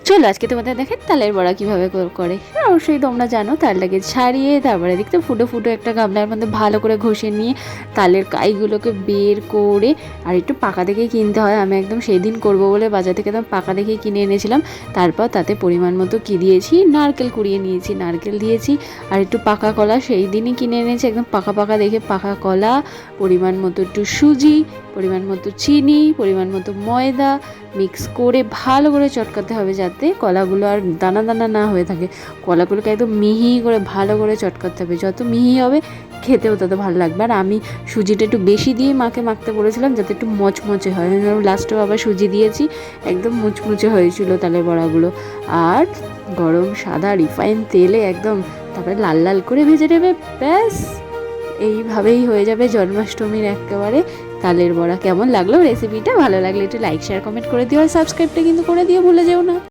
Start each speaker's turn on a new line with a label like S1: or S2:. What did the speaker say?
S1: চলো আজকে তোমাদের দেখেন তালের বড়া কীভাবে করে। অবশ্যই তোমরা জানো, তালটাকে ছাড়িয়ে তারপরে দেখতে ফুটো ফুটো একটা গামলার মধ্যে ভালো করে ঘষে নিয়ে তালের কাইগুলোকে বের করে, আর একটু পাকা দেখেই কিনতে হয়। আমি একদম সেই দিন করবো বলে বাজার থেকে একদম পাকা দেখেই কিনে এনেছিলাম। তারপর তাতে পরিমাণ মতো কী দিয়েছি, নারকেল কুড়িয়ে নিয়েছি, নারকেল দিয়েছি, আর একটু পাকা কলা সেই দিনই কিনে এনেছি একদম পাকা পাকা দেখে পাকা কলা, পরিমাণ মতো একটু সুজি, পরিমাণ মতো চিনি, পরিমাণ মতো ময়দা মিক্স করে ভালো করে চটকাতে হবে, যাতে কলাগুলো আর দানা দানা না হয়ে থাকে। কলাগুলোকে একদম মিহি করে ভালো করে চটকাতে হবে, যত মিহি হবে খেতেও তত ভালো লাগবে। আর আমি সুজিটা একটু বেশি দিয়ে মাকে মাখতে বলেছিলাম যাতে একটু মচমচে হয়। লাস্টেও আবার সুজি দিয়েছি, একদম মুচমুচে হয়েছিল তালের বড়াগুলো। আর গরম সাদা রিফাইন তেলে একদম তারপরে লাল লাল করে ভেজে নেবে, ব্যাস এইভাবেই হয়ে যাবে জন্মাষ্টমীর একেবারে তালের বড়া। কেমন লাগলো রেসিপিটা? ভালো লাগলে একটু লাইক শেয়ার কমেন্ট করে দিও, আর সাবস্ক্রাইবটা কিন্তু করে দিও, ভুলে যেও না।